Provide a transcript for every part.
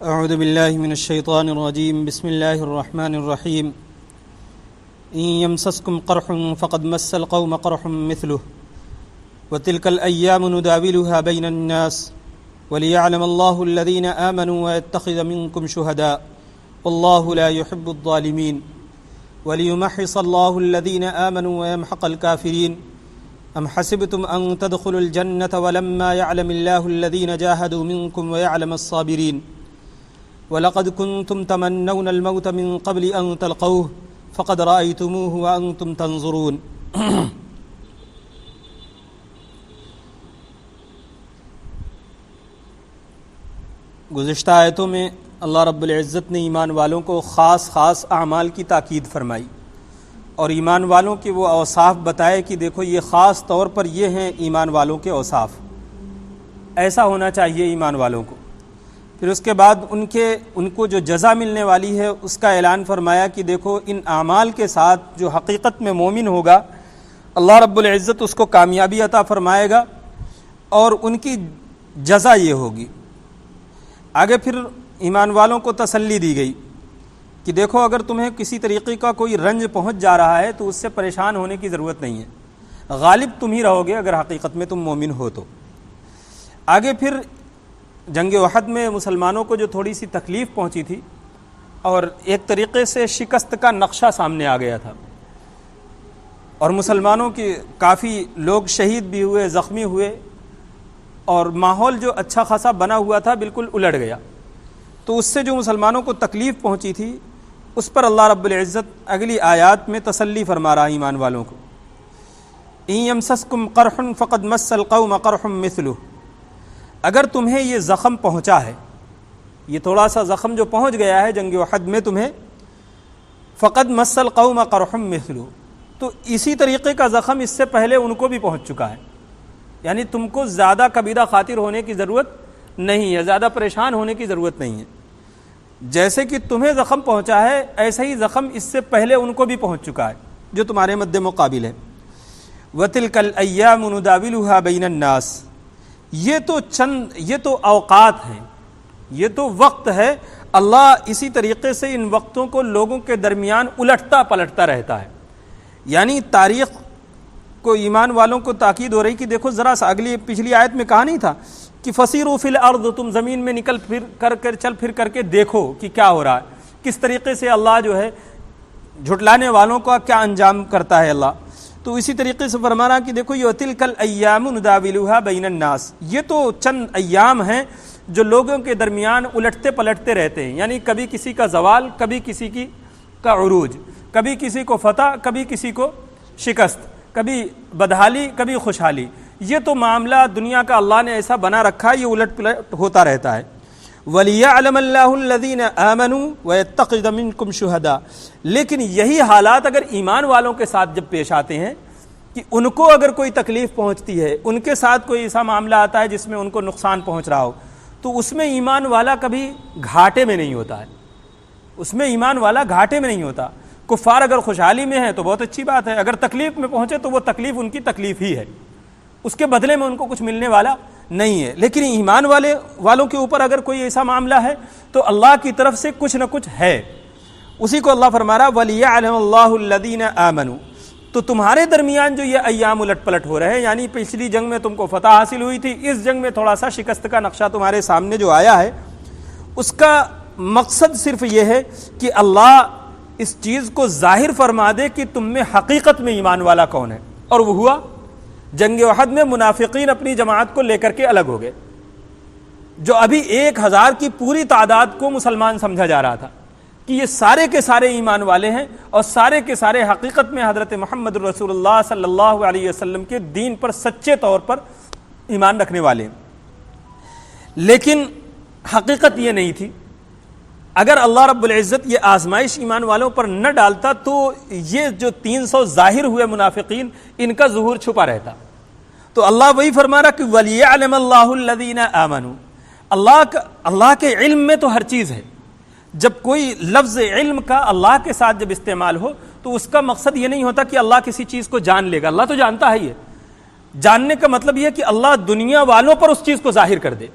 اعوذ باللہ من الشیطان الرجیم بسم اللہ الرحمن الرحیم ان یمسسکم قرح فقد مس القوم قرح مثله وتلك الأيام نداولها بين الناس وليعلم الله الذين آمنوا ويتخذ منكم شهداء والله لا يحب الظالمين وليمحص الله الذين آمنوا ويمحق الكافرين أم حسبتم أن تدخلوا الجنة ولما يعلم الله الذين جاهدوا منكم ويعلم الصابرين ولقد كنتم تمنون الموت من قبل أن تلقوه فقد رأيتموه وأنتم تنظرون گزشتہ آیتوں میں اللہ رب العزت نے ایمان والوں کو خاص اعمال کی تاکید فرمائی اور ایمان والوں کے وہ اوصاف بتائے کہ دیکھو یہ خاص طور پر یہ ہیں ایمان والوں کے اوصاف، ایسا ہونا چاہیے ایمان والوں کو۔ پھر اس کے بعد ان کو جو جزا ملنے والی ہے اس کا اعلان فرمایا کہ دیکھو ان اعمال کے ساتھ جو حقیقت میں مومن ہوگا اللہ رب العزت اس کو کامیابی عطا فرمائے گا اور ان کی جزا یہ ہوگی۔ آگے پھر ایمان والوں کو تسلی دی گئی کہ دیکھو اگر تمہیں کسی طریقے کا کوئی رنج پہنچ جا رہا ہے تو اس سے پریشان ہونے کی ضرورت نہیں ہے، غالب تم ہی رہو گے اگر حقیقت میں تم مومن ہو تو۔ آگے پھر جنگ احد میں مسلمانوں کو جو تھوڑی سی تکلیف پہنچی تھی اور ایک طریقے سے شکست کا نقشہ سامنے آ گیا تھا اور مسلمانوں کے کافی لوگ شہید بھی ہوئے، زخمی ہوئے اور ماحول جو اچھا خاصا بنا ہوا تھا بالکل الٹ گیا، تو اس سے جو مسلمانوں کو تکلیف پہنچی تھی اس پر اللہ رب العزت اگلی آیات میں تسلی فرما رہا ایمان والوں کو۔ ان یمسسکم قرح فقد مس القوم قرح مثلہ، اگر تمہیں یہ زخم پہنچا ہے، یہ تھوڑا سا زخم جو پہنچ گیا ہے جنگ احد میں تمہیں، فقد مس القوم قرح مثلہ، تو اسی طریقے کا زخم اس سے پہلے ان کو بھی پہنچ چکا ہے، یعنی تم کو زیادہ کبیرہ خاطر ہونے کی ضرورت نہیں ہے، زیادہ پریشان ہونے کی ضرورت نہیں ہے۔ جیسے کہ تمہیں زخم پہنچا ہے ایسا ہی زخم اس سے پہلے ان کو بھی پہنچ چکا ہے جو تمہارے مد مقابل ہے۔ وَتِلْكَ الْأَيَّامُ نُدَاوِلُهَا بَيْنَ النَّاسِ، یہ تو اوقات ہیں، یہ تو وقت ہے، اللہ اسی طریقے سے ان وقتوں کو لوگوں کے درمیان الٹتا پلٹتا رہتا ہے۔ یعنی تاریخ کو ایمان والوں کو تاکید ہو رہی کہ دیکھو ذرا سا پچھلی آیت میں کہا نہیں تھا کہ فَسِيرُوا فِي الْأَرْضِ، تم زمین میں چل پھر کر کے دیکھو کہ کیا ہو رہا ہے، کس طریقے سے اللہ جو ہے جھٹلانے والوں کا کیا انجام کرتا ہے اللہ۔ تو اسی طریقے سے فرما رہا کہ دیکھو وَتِلْكَ الْأَيَّامُ نُدَاوِلُهَا بَيْنَ النَّاسِ، یہ تو چند ایام ہیں جو لوگوں کے درمیان الٹتے پلٹتے رہتے ہیں، یعنی کبھی کسی کا زوال، کبھی کسی کا عروج، کبھی کسی کو فتح، کبھی کسی کو شکست، کبھی بدحالی کبھی خوشحالی، یہ تو معاملہ دنیا کا اللہ نے ایسا بنا رکھا ہے، یہ الٹ پلٹ ہوتا رہتا ہے۔ وَلِيَعْلَمَ اللَّهُ الَّذِينَ آمَنُوا وَيَتَّخِذَ مِنكُمْ شُهَدَاءَ، لیکن یہی حالات اگر ایمان والوں کے ساتھ جب پیش آتے ہیں کہ ان کو اگر کوئی تکلیف پہنچتی ہے، ان کے ساتھ کوئی ایسا معاملہ آتا ہے جس میں ان کو نقصان پہنچ رہا ہو، تو اس میں ایمان والا کبھی گھاٹے میں نہیں ہوتا ہے، اس میں ایمان والا گھاٹے میں نہیں ہوتا۔ کفار اگر خوشحالی میں ہے تو بہت اچھی بات ہے، اگر تکلیف میں پہنچے تو وہ تکلیف ان کی تکلیف ہی ہے، اس کے بدلے میں ان کو کچھ ملنے والا نہیں ہے۔ لیکن ایمان والوں کے اوپر اگر کوئی ایسا معاملہ ہے تو اللہ کی طرف سے کچھ نہ کچھ ہے، اسی کو اللہ فرما رہا وَلِيَعْلَمَ اللَّهُ الَّذِينَ آمَنُوا، تو تمہارے درمیان جو یہ ایام الٹ پلٹ ہو رہے ہیں، یعنی پچھلی جنگ میں تم کو فتح حاصل ہوئی تھی، اس جنگ میں تھوڑا سا شکست کا نقشہ تمہارے سامنے جو آیا ہے، اس کا مقصد صرف یہ ہے کہ اللہ اس چیز کو ظاہر فرما دے کہ تم میں حقیقت میں ایمان والا کون ہے۔ اور وہ ہوا جنگ احد میں منافقین اپنی جماعت کو لے کر کے الگ ہو گئے، جو ابھی 1000 کی پوری تعداد کو مسلمان سمجھا جا رہا تھا کہ یہ سارے کے سارے ایمان والے ہیں اور سارے کے سارے حقیقت میں حضرت محمد رسول اللہ صلی اللہ علیہ وسلم کے دین پر سچے طور پر ایمان رکھنے والے ہیں۔ لیکن حقیقت یہ نہیں تھی، اگر اللہ رب العزت یہ آزمائش ایمان والوں پر نہ ڈالتا تو یہ جو 300 ظاہر ہوئے منافقین ان کا ظہور چھپا رہتا۔ تو اللہ وہی فرما رہا کہ وَلِيَعْلَمَ اللَّهُ الَّذِينَ آمَنُوا، اللہ کے علم میں تو ہر چیز ہے، جب کوئی لفظ علم کا اللہ کے ساتھ جب استعمال ہو تو اس کا مقصد یہ نہیں ہوتا کہ اللہ کسی چیز کو جان لے گا، اللہ تو جانتا ہے، یہ جاننے کا مطلب یہ ہے کہ اللہ دنیا والوں پر اس چیز کو ظاہر کر دے،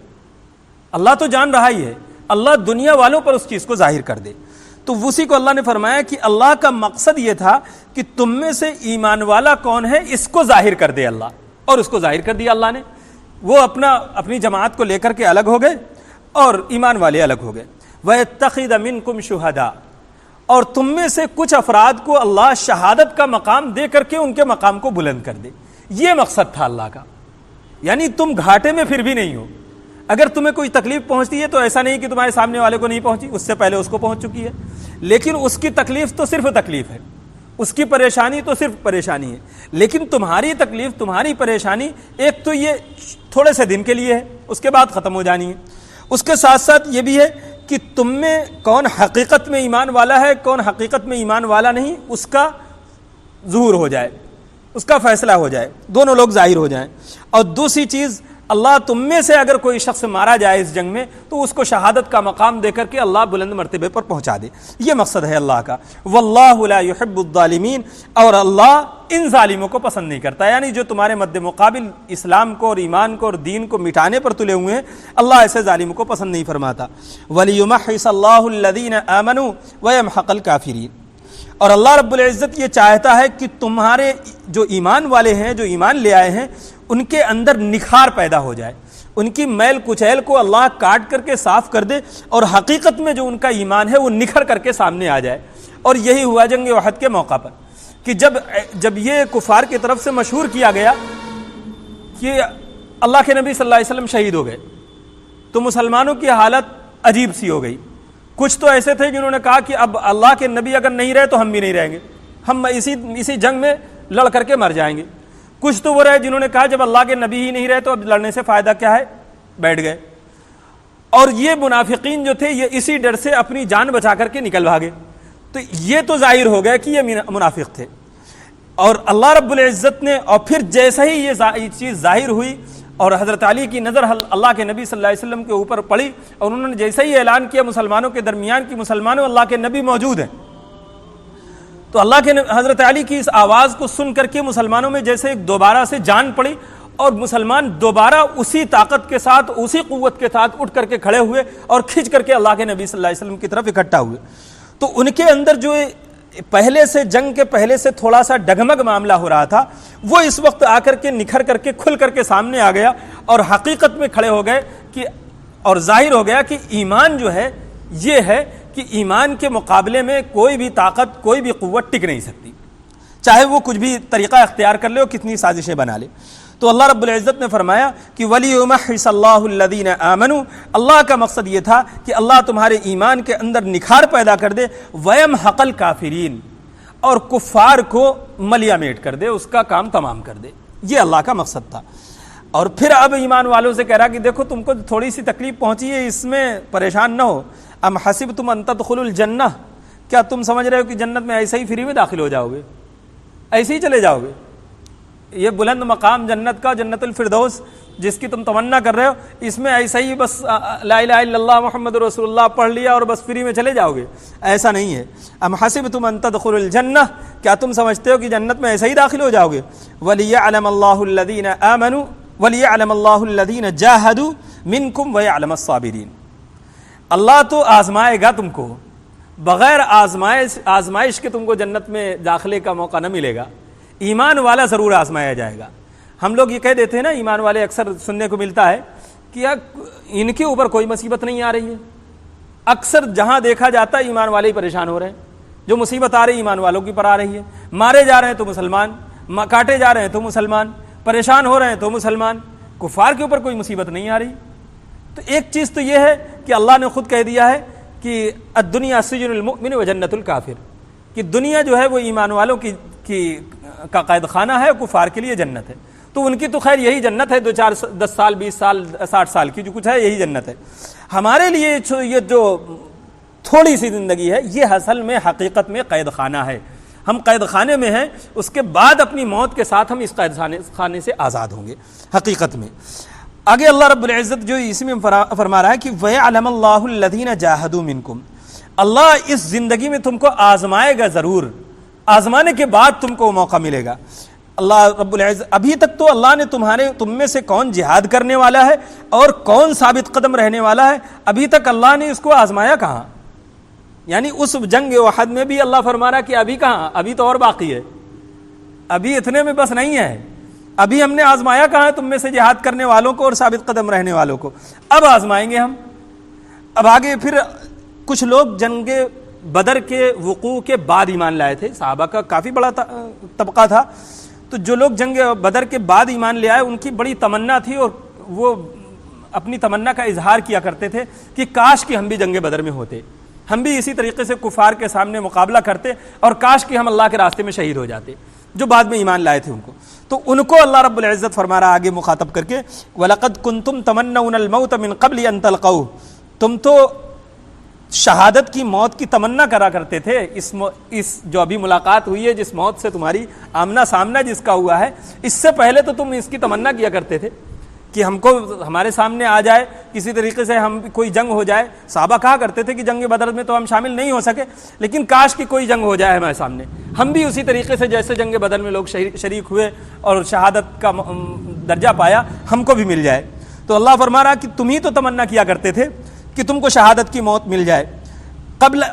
اللہ تو جان رہا ہی ہے، اللہ دنیا والوں پر اس چیز کو ظاہر کر دے۔ تو اسی کو اللہ نے فرمایا کہ اللہ کا مقصد یہ تھا کہ تم میں سے ایمان والا کون ہے اس کو ظاہر کر دے اللہ، اور اس کو ظاہر کر دیا اللہ نے۔ وہ اپنی جماعت کو لے کر کے الگ ہو گئے اور ایمان والے الگ ہو گئے۔ وَيَتَّخِذَ مِنْكُمْ شُهَدَاءَ، اور تم میں سے کچھ افراد کو اللہ شہادت کا مقام دے کر کے ان کے مقام کو بلند کر دے۔ یہ مقصد تھا اللہ کا، یعنی تم گھاٹے میں پھر بھی نہیں ہو۔ اگر تمہیں کوئی تکلیف پہنچتی ہے تو ایسا نہیں کہ تمہارے سامنے والے کو نہیں پہنچی، اس سے پہلے اس کو پہنچ چکی ہے، لیکن اس کی تکلیف تو صرف تکلیف ہے، اس کی پریشانی تو صرف پریشانی ہے، لیکن تمہاری تکلیف، تمہاری پریشانی ایک تو یہ تھوڑے سے دن کے لیے ہے، اس کے بعد ختم ہو جانی ہے۔ اس کے ساتھ ساتھ یہ بھی ہے کہ تم میں کون حقیقت میں ایمان والا ہے، کون حقیقت میں ایمان والا نہیں، اس کا ظہور ہو جائے، اس کا فیصلہ ہو جائے، دونوں لوگ ظاہر ہو جائیں۔ اور دوسری چیز، اللہ تم میں سے اگر کوئی شخص مارا جائے اس جنگ میں تو اس کو شہادت کا مقام دے کر کے اللہ بلند مرتبے پر پہنچا دے۔ یہ مقصد ہے اللہ کا۔ واللہ لا يحب الظالمین، اور اللہ ان ظالموں کو پسند نہیں کرتا، یعنی جو تمہارے مد مقابل اسلام کو اور ایمان کو اور دین کو مٹانے پر تلے ہوئے ہیں، اللہ ایسے ظالموں کو پسند نہیں فرماتا۔ وَلِيُمَحِّصَ اللَّهُ الَّذِينَ آمَنُوا وَيَمْحَقَ الْكَافِرِينَ، اور اللہ رب العزت یہ چاہتا ہے کہ تمہارے جو ایمان والے ہیں، جو ایمان لے آئے ہیں، ان کے اندر نکھار پیدا ہو جائے، ان کی میل کچیل کو اللہ کاٹ کر کے صاف کر دے، اور حقیقت میں جو ان کا ایمان ہے وہ نکھر کر کے سامنے آ جائے۔ اور یہی ہوا جنگ احد کے موقع پر کہ جب یہ کفار کی طرف سے مشہور کیا گیا کہ اللہ کے نبی صلی اللہ علیہ وسلم شہید ہو گئے، تو مسلمانوں کی حالت عجیب سی ہو گئی۔ کچھ تو ایسے تھے جنہوں نے کہا کہ اب اللہ کے نبی اگر نہیں رہے تو ہم بھی نہیں رہیں گے، ہم اسی جنگ میں لڑ کر کے مر جائیں گے۔ کچھ تو وہ رہے جنہوں نے کہا جب اللہ کے نبی ہی نہیں رہے تو اب لڑنے سے فائدہ کیا ہے، بیٹھ گئے۔ اور یہ منافقین جو تھے یہ اسی ڈر سے اپنی جان بچا کر کے نکل بھاگے۔ تو یہ تو ظاہر ہو گیا کہ یہ منافق تھے، اور اللہ رب العزت نے، اور پھر جیسا ہی یہ چیز ظاہر ہوئی اور حضرت علی کی نظر اللہ کے نبی صلی اللہ علیہ وسلم کے اوپر پڑی، اور انہوں نے جیسے ہی اعلان کیا مسلمانوں کے درمیان کہ مسلمانوں اللہ کے نبی موجود ہیں، تو اللہ کے حضرت علی کی اس آواز کو سن کر کے مسلمانوں میں جیسے ایک دوبارہ سے جان پڑی، اور مسلمان دوبارہ اسی طاقت کے ساتھ، اسی قوت کے ساتھ اٹھ کر کے کھڑے ہوئے اور کھنچ کر کے اللہ کے نبی صلی اللہ علیہ وسلم کی طرف اکٹھا ہوئے۔ تو ان کے اندر جو پہلے سے، جنگ کے پہلے سے تھوڑا سا ڈگمگ معاملہ ہو رہا تھا، وہ اس وقت آ کر کے نکھر کر کے کھل کر کے سامنے آ گیا، اور حقیقت میں کھڑے ہو گئے کہ، اور ظاہر ہو گیا کہ ایمان جو ہے یہ ہے کہ ایمان کے مقابلے میں کوئی بھی طاقت، کوئی بھی قوت ٹک نہیں سکتی، چاہے وہ کچھ بھی طریقہ اختیار کر لے اور کتنی سازشیں بنا لے۔ تو اللہ رب العزت نے فرمایا کہ وَلِيُمَحِّصَ اللَّهُ الَّذِينَ آمَنُوا، اللہ کا مقصد یہ تھا کہ اللہ تمہارے ایمان کے اندر نکھار پیدا کر دے، وَيَمْحَقَ الْكَافِرِينَ، اور کفار کو ملیا میٹ کر دے، اس کا کام تمام کر دے۔ یہ اللہ کا مقصد تھا۔ اور پھر اب ایمان والوں سے کہہ رہا کہ دیکھو تم کو تھوڑی سی تکلیف پہنچی ہے، اس میں پریشان نہ ہو۔ ام حسبتم ان تدخلوا الجنہ، کیا تم سمجھ رہے ہو کہ جنت میں ایسے ہی فری میں داخل ہو جاؤ گے، ایسے ہی چلے جاؤ گے؟ یہ بلند مقام جنت کا، جنت الفردوس جس کی تم تمنا کر رہے ہو، اس میں ایسا ہی بس لا الہ الا اللہ محمد رسول اللہ پڑھ لیا اور بس فری میں چلے جاؤ گے؟ ایسا نہیں ہے۔ ام حسبتم ان تدخلوا الجنہ، کیا تم سمجھتے ہو کہ جنت میں ایسے ہی داخل ہو جاؤ گے؟ وَلِيَعْلَمَ اللَّهُ الَّذِينَ آمَنُوا وَلِيَعْلَمَ اللَّهُ الَّذِينَ جَاهَدُوا مِنْكُمْ وَيَعْلَمَ الصَّابِرِينَ، اللہ تو آزمائے گا تم کو، بغیر آزمائش کے تم کو جنت میں داخلے کا موقع نہ ملے گا۔ ایمان والا ضرور آزمایا جائے گا۔ ہم لوگ یہ کہہ دیتے ہیں نا، ایمان والے اکثر سننے کو ملتا ہے کہ ان کے اوپر کوئی مصیبت نہیں آ رہی ہے۔ اکثر جہاں دیکھا جاتا ہے ایمان والے ہی پریشان ہو رہے ہیں، جو مصیبت آ رہی ہے ایمان والوں کی پر آ رہی ہے۔ مارے جا رہے ہیں تو مسلمان، کاٹے جا رہے ہیں تو مسلمان، پریشان ہو رہے ہیں تو مسلمان، کفار کے اوپر کوئی مصیبت نہیں آ رہی۔ تو ایک چیز تو یہ ہے کہ اللہ نے خود کہہ دیا ہے کہ الدنیا سجن المؤمن و جنت الکافر، کہ دنیا جو ہے وہ ایمان والوں کا قید خانہ ہے، کفار کے لیے جنت ہے۔ تو ان کی تو خیر یہی جنت ہے، 10 سال 20 سال 60 سال کی جو کچھ ہے یہی جنت ہے۔ ہمارے لیے یہ جو تھوڑی سی زندگی ہے یہ اصل میں حقیقت میں قید خانہ ہے۔ ہم قید خانے میں ہیں، اس کے بعد اپنی موت کے ساتھ ہم اس قید خانے سے آزاد ہوں گے حقیقت میں۔ آگے اللہ رب العزت جو اس میں فرما رہا ہے کہ وَيَعْلَمَ اللَّهُ الَّذِينَ جَاهَدُوا مِنْكُمْ، اللہ اس زندگی میں تم کو آزمائے گا ضرور، آزمانے کے بعد تم کو موقع ملے گا۔ اللہ رب العزت ابھی تک تو اللہ نے تم میں سے کون جہاد کرنے والا ہے اور کون ثابت قدم رہنے والا ہے، ابھی تک اللہ نے اس کو آزمایا کہاں؟ یعنی اس جنگ احد میں بھی اللہ فرما رہا کہ ابھی کہاں، ابھی تو اور باقی ہے، ابھی اتنے میں بس نہیں ہے، ابھی ہم نے آزمایا کہاں ہے تم میں سے جہاد کرنے والوں کو اور ثابت قدم رہنے والوں کو، اب آزمائیں گے ہم۔ اب آگے پھر کچھ لوگ جنگ بدر کے وقوع کے بعد ایمان لائے تھے، صحابہ کا کافی بڑا طبقہ تھا، تو جو لوگ جنگ بدر کے بعد ایمان لے آئے ان کی بڑی تمنا تھی اور وہ اپنی تمنا کا اظہار کیا کرتے تھے کہ کاش کہ ہم بھی جنگ بدر میں ہوتے، ہم بھی اسی طریقے سے کفار کے سامنے مقابلہ کرتے اور کاش کہ ہم اللہ کے راستے میں شہید ہو جاتے، جو بعد میں ایمان لائے تھے ان کو۔ تو ان کو اللہ رب العزت فرما رہا آگے مخاطب کر کے وَلَقَدْ كُنْتُمْ تَمَنَّوْنَ الْمَوْتَ مِنْ قَبْلِ أَنْ تَلْقَوْهُ، تم تو شہادت کی موت کی تمنا کرا کرتے تھے، اس جو ابھی ملاقات ہوئی ہے، جس موت سے تمہاری آمنا سامنا جس کا ہوا ہے، اس سے پہلے تو تم اس کی تمنا کیا کرتے تھے کہ ہم کو ہمارے سامنے آ جائے، کسی طریقے سے ہم کوئی جنگ ہو جائے۔ صحابہ کہا کرتے تھے کہ جنگ بدر میں تو ہم شامل نہیں ہو سکے، لیکن کاش کہ کوئی جنگ ہو جائے ہمارے سامنے، ہم بھی اسی طریقے سے جیسے جنگ بدر میں لوگ شریک ہوئے اور شہادت کا درجہ پایا، ہم کو بھی مل جائے۔ تو اللہ فرما رہا کہ تم ہی تو تمنا کیا کرتے تھے کہ تم کو شہادت کی موت مل جائے،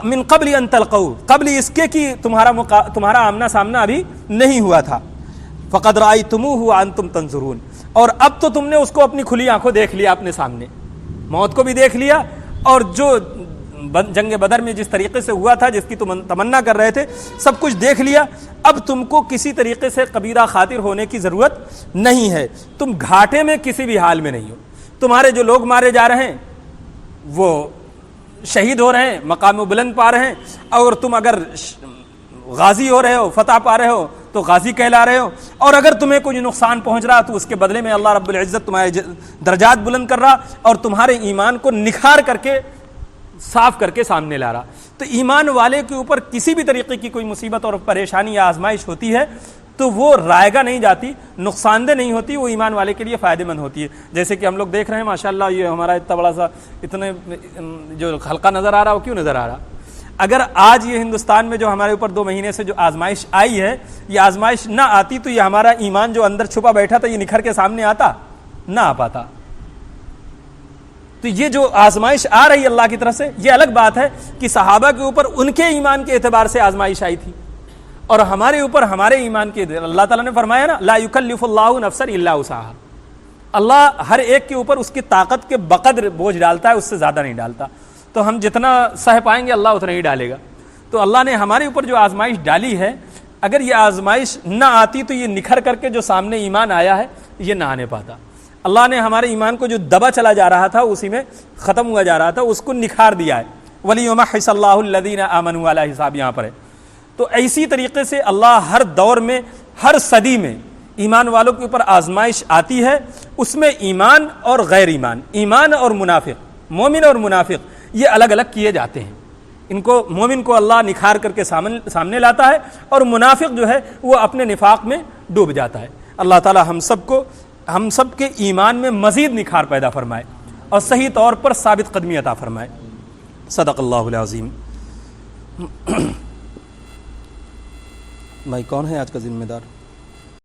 من قبل ان تلقوا، قبل اس کے کہ تمہارا آمنا سامنا ابھی نہیں ہوا تھا، فقد رأیتموہ وانتم تنظرون، اور اب تو تم نے اس کو اپنی کھلی آنکھوں دیکھ لیا، اپنے سامنے موت کو بھی دیکھ لیا، اور جو جنگ بدر میں جس طریقے سے ہوا تھا، جس کی تم تمنا کر رہے تھے، سب کچھ دیکھ لیا۔ اب تم کو کسی طریقے سے قبیرہ خاطر ہونے کی ضرورت نہیں ہے، تم گھاٹے میں کسی بھی حال میں نہیں ہو، تمہارے جو لوگ مارے جا رہے ہیں وہ شہید ہو رہے ہیں، مقام بلند پا رہے ہیں، اور تم اگر غازی ہو رہے ہو، فتح پا رہے ہو تو غازی کہلا رہے ہو، اور اگر تمہیں کوئی نقصان پہنچ رہا تو اس کے بدلے میں اللہ رب العزت تمہارے درجات بلند کر رہا اور تمہارے ایمان کو نکھار کر کے صاف کر کے سامنے لا رہا۔ تو ایمان والے کے اوپر کسی بھی طریقے کی کوئی مصیبت اور پریشانی یا آزمائش ہوتی ہے تو وہ رائگاں نہیں جاتی، نقصان دہ نہیں ہوتی، وہ ایمان والے کے لیے فائدہ مند ہوتی ہے۔ جیسے کہ ہم لوگ دیکھ رہے ہیں ماشاءاللہ، یہ ہمارا اتنا بڑا سا اتنے جو حلقہ نظر آ رہا وہ کیوں نظر آ رہا؟ اگر آج یہ ہندوستان میں جو ہمارے اوپر 2 مہینے سے جو آزمائش آئی ہے، یہ آزمائش نہ آتی تو یہ ہمارا ایمان جو اندر چھپا بیٹھا تھا یہ نکھر کے سامنے آتا نہ آ پاتا۔ تو یہ جو آزمائش آ رہی اللہ کی طرف سے، یہ الگ بات ہے کہ صحابہ کے اوپر ان کے ایمان کے اعتبار سے آزمائش آئی تھی، اور ہمارے اوپر ہمارے ایمان کے اللہ تعالیٰ نے فرمایا نا لا یکلف اللہ نفسا الا وسعہا، اللہ ہر ایک کے اوپر اس کی طاقت کے بقدر بوجھ ڈالتا ہے، اس سے زیادہ نہیں ڈالتا۔ تو ہم جتنا سہ پائیں گے اللہ اتنا ہی ڈالے گا۔ تو اللہ نے ہمارے اوپر جو آزمائش ڈالی ہے، اگر یہ آزمائش نہ آتی تو یہ نکھر کر کے جو سامنے ایمان آیا ہے یہ نہ آنے پاتا۔ اللہ نے ہمارے ایمان کو جو دبا چلا جا رہا تھا، اسی میں ختم ہوا جا رہا تھا، اس کو نکھار دیا ہے۔ وَلِيُمَحِّصَ اللَّهُ الَّذِينَ آمَنُوا عَلَى حساب یہاں پر ہے۔ تو ایسی طریقے سے اللہ ہر دور میں، ہر صدی میں ایمان والوں کے اوپر آزمائش آتی ہے، اس میں ایمان اور غیر ایمان، ایمان اور منافق، مومن اور منافق یہ الگ الگ کیے جاتے ہیں۔ ان کو مومن کو اللہ نکھار کر کے سامنے لاتا ہے، اور منافق جو ہے وہ اپنے نفاق میں ڈوب جاتا ہے۔ اللہ تعالی ہم سب کے ایمان میں مزید نکھار پیدا فرمائے اور صحیح طور پر ثابت قدمی عطا فرمائے۔ صدق اللہ العظیم۔ بھائی کون ہے آج کا ذمہ دار؟